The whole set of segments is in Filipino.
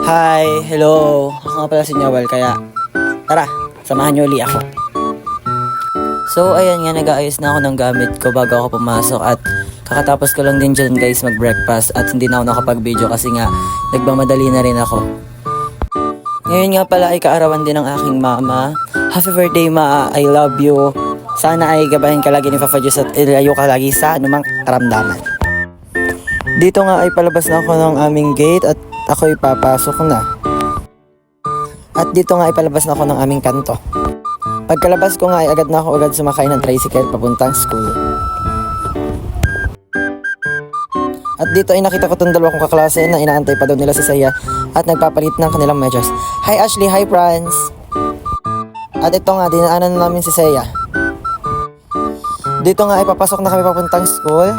Hi, hello. Ako nga pala si Newell, kaya tara, samahan niyo uli ako. So, ayan nga, nag-aayos na ako ng gamit ko bago ako pumasok at kakatapos ko lang din dyan guys mag-breakfast at hindi na ako nakapag-video kasi nga nagmamadali na rin ako. Ngayon nga pala ay kaarawan din ng aking mama. Happy birthday ma, I love you. Sana ay gabahin ka lagi ni Papa Diyos at ilayo ka lagi sa anumang karamdaman. Dito nga ay palabas na ako ng aming gate at ako'y papasok na. At dito nga ay palabas na ako ng aming kanto. Pagkalabas ko nga ay agad na ako sumakay ng tricycle papuntang school. At dito ay nakita ko itong dalawa kong kaklase na inaantay pa daw nila si Saya at nagpapalit ng kanilang medyas. Hi Ashley, hi Franz! At ito nga, dinaanan namin si Saya. Dito nga ay papasok na kami papuntang school.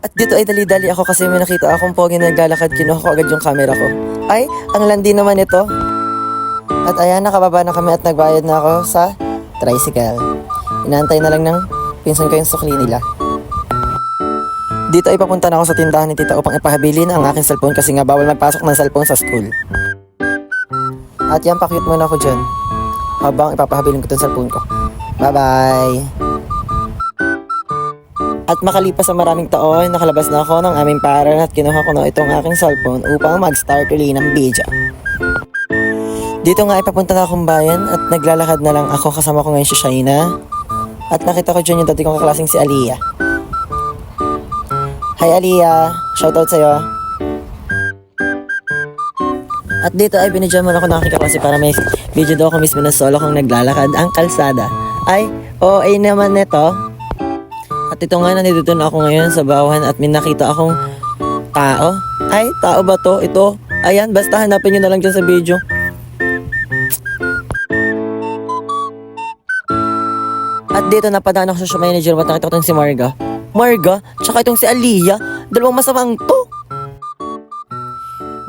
At dito ay dali-dali ako kasi may nakita akong pogi na naglalakad. Kinuha ko agad yung camera ko. Ay, ang landi naman ito. At ayan, nakababa na kami at nagbayad na ako sa tricycle. Inaantay na lang ng pinsan ko yung sukli nila. Dito ay papunta na ako sa tindahan ni tita upang ipahabilin ang aking cellphone kasi nga bawal magpasok ng cellphone sa school. At yan, pakit muna ako dyan habang ipapahabilin ko itong cellphone ko. Bye-bye! At makalipas sa maraming taon, nakalabas na ako ng aming paran at kinuha ko na itong aking cellphone upang mag-start uli ng video. Dito nga ay papunta na akong bayan at naglalakad na lang ako, kasama ko ngayon si Shaina. At nakita ko dyan yung dati kong kaklaseng si Aliyah. Hi Aliyah! Shoutout sa'yo! At dito ay binidyan mo ako ng aking kaklase para may video daw ako mismo na solo kong naglalakad ang kalsada. Ay, OA naman neto. At ito nga, nandito na ako ngayon sa bawan at may nakita akong tao. Ay, tao ba to? Ito. Ayan, basta hanapin nyo na lang dyan sa video. At dito napadaan ako sa show manager at nakita ko itong si Marga. Marga? Tsaka itong si Aliyah. Dalawang masamang to.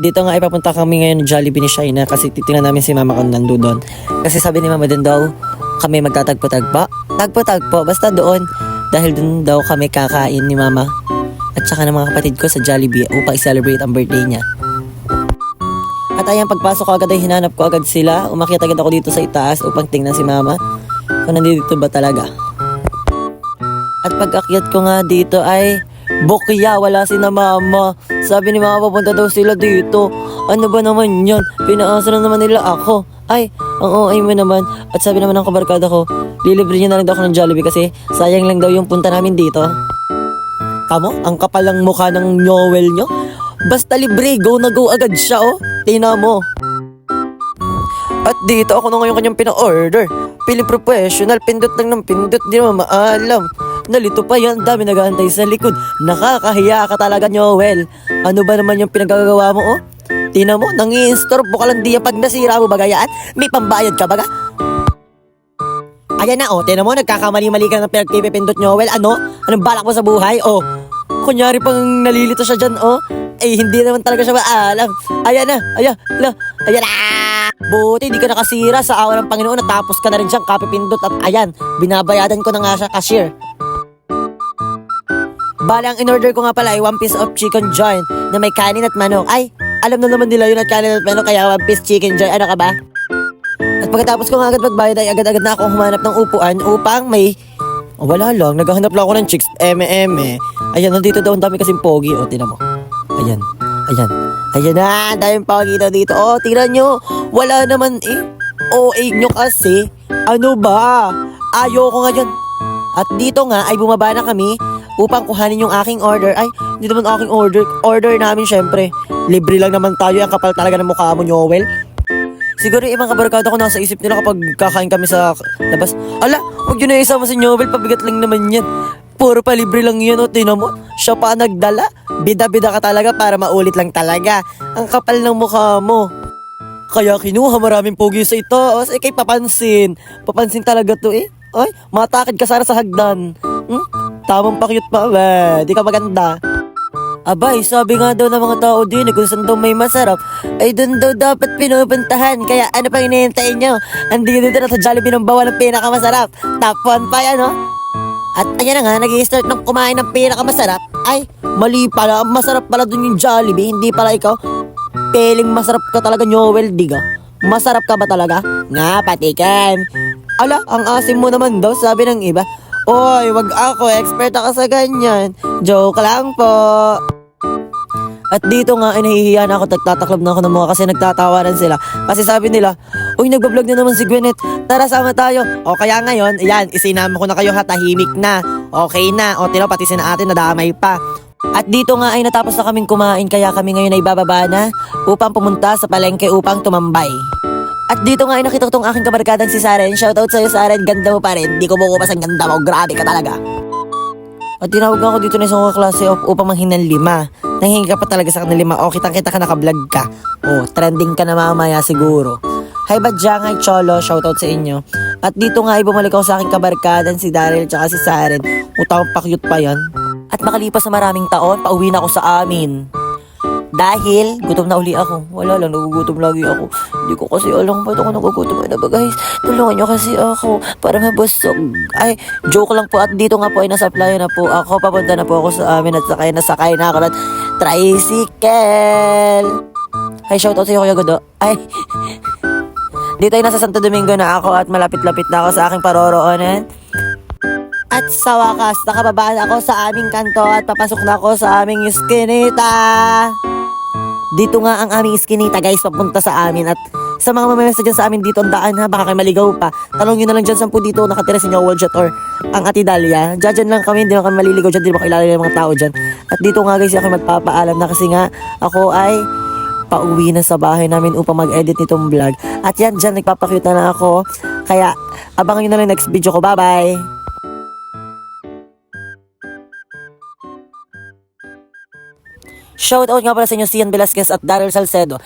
Dito nga ipapunta kami ngayon ng Jollibee ni Shaina kasi titingnan namin si mama kung nandun. Kasi sabi ni mama din daw kami magtatagpo-tagpo. Tagpo-tagpo, basta doon. Dahil dun daw kami kakain ni mama at saka ng mga kapatid ko sa Jollibee upang i-celebrate ang birthday niya. At ayan, pagpasok ko agad ay hinanap ko agad sila. Umakyat agad ako dito sa itaas upang tingnan si mama kung nandito ba talaga. At pag-akyat ko nga dito ay bokya, wala si na mama. Sabi ni mama papunta daw sila dito. Ano ba naman yan? Pinaasa na naman nila ako. Ay, ang OA mo naman. At sabi naman ng kabarkada ko, lilibre niya na lang daw ako ng Jollibee kasi sayang lang daw yung punta namin dito. Kamo, ang kapal ng mukha ng Newell nyo. Basta libre, go na go agad siya oh. Tina mo. At dito ako na ngayon kanyang pina-order. Pili professional, pindot lang ng pindot, di naman maalam. Nalito pa yan, dami nag-aantay sa likod. Nakakahiya ka talaga Newell. Ano ba naman yung pinagagawa mo oh? Tina mo, nangi-instorbo ka lang diyan pag nasira mo bagayaan. May pambayad ka baga? Ayan na oh, tina mo, nagkakamali-mali ka ng pinagpipindot Newell. Ano? Anong balak mo sa buhay? Oh, kunyari pang nalilito siya dyan oh. Eh, hindi naman talaga siya maalam. Ayan na, ayan na. Buti, di ka nakasira sa awa ng Panginoon at tapos ka na rin siyang kapipindot at ayan, binabayadan ko na nga siya cashier. Bale, ang in-order ko nga pala ay 1 piece of chicken joint na may kanin at manok. Ay, alam na naman nila yun at kanin at manok kaya 1 piece chicken joint. Ano ka ba? At pagkatapos ko nga agad magbayad ay agad-agad na akong humanap ng upuan upang may... Oh, wala lang, naghahanap lang ako ng chicks eme. Ayan, nandito daw ang dami kasing pogi. O, tinan mo. Ayan. Ayan na, daming pogi daw dito. O, tinan nyo. Wala naman eh. OA nyo kasi. Ano ba? Ayoko ngayon. At dito nga ay bumaba na kami upang kuhanin yung aking order. Ay, hindi naman aking order. Order namin syempre. Libre lang naman tayo. Ang kapal talaga ng mukha mo, Newell. Siguro yung ibang kabarkada ko nasa isip nila kapag kakain kami sa labas. Ala, huwag yun na isama si Newell. Pabigat lang naman yan. Puro pa libre lang yan. O, tinan mo. Siya pa nagdala. Bida-bida ka talaga para maulit lang talaga. Ang kapal ng mukha mo. Kaya kinuha maraming pogi sa itaas. Eh, kay papansin. Papansin talaga to eh. Ay, matakad ka sana sa hagdan. Tamang pakyut pa. Di ka maganda. Abay, sabi nga daw ng mga tao din kung saan daw may masarap, ay doon daw dapat pinupuntahan. Kaya ano pang hinihintay nyo? Andito na sa Jollibee ng bawal ng pinakamasarap. Top 1 pa yan, oh. At ayan na nga, nag-i-start ng kumain ng pinakamasarap. Ay, mali pala. Masarap pala dun yung Jollibee, hindi pala ikaw. Peling masarap ka talaga, Noel, diga. Masarap ka ba talaga? Nga, patikim. Ala, ang asim mo naman daw, sabi ng iba. Oy, wag ako, expert ako sa ganyan. Joke lang po. At dito nga ay nahihiya na ako, nagtataklab na ako ng mga kasi nagtatawanan sila. Kasi sabi nila, uy, nagbablog na naman si Gwyneth, tara sama tayo. O kaya ngayon, ayan, isinama ko na kayo ha, tahimik na. Okay na, o tino, pati sina atin nadamay pa. At dito nga ay natapos na kaming kumain, kaya kami ngayon ay bababa na upang pumunta sa palengke upang tumambay. At dito nga ay nakita ko tong aking kabarkadang si Saren. Shoutout sa'yo, Saren, ganda mo pa rin. Di ko bukupas ang ganda mo, grabe ka talaga. At tinawag ako dito na isang kaklase upang manghingi ng 5. Nanghingi ka pa talaga sa kanila 5. O, kitang-kita ka, nakablog ka. O, trending ka na mamaya siguro. Hi Badyang, hi Cholo, shoutout sa inyo. At dito nga ay bumalik ako sa aking kabarkadan si Daryl tsaka si Saren. Utang pa-cute pa yan. At makalipas na maraming taon, pauwi na ako sa amin. Dahil gutom na uli ako. Wala lang, nagugutom lagi ako. Hindi ko kasi alam ba't ako nagugutom. Ay ba guys, tulungan nyo kasi ako para mabusog. Ay, joke lang po. At dito nga po ay nasa-apply na po ako. Papunta na po ako sa amin at nasakay na ako ng tricycle. Hi, shoutout sa iyo Kuya Godo. Ay, dito ay nasa Santo Domingo na ako at malapit-lapit na ako sa aking paroroonan. At sa wakas, nakababaan ako sa aming kanto at papasok na ako sa aming iskinita. Dito nga ang aming iskinita guys, papunta sa amin. At sa mga mamamesa dyan sa amin dito, ang daan ha, baka kayo maligaw pa. Tanong nyo na lang dyan 10 dito nakatira si Newell Jet or ang Ate Dalia. Dyan lang kami, hindi naman kami maliligaw dyan, hindi naman kilala ng mga tao dyan. At dito nga guys, ako magpapaalam na kasi nga ako ay pauwi na sa bahay namin upang mag-edit nitong vlog. At yan, dyan nagpapakute na ako. Kaya abangan nyo na lang next video ko. Bye-bye! Shoutout nga pala sa inyo Sian Velasquez at Daryl Salcedo.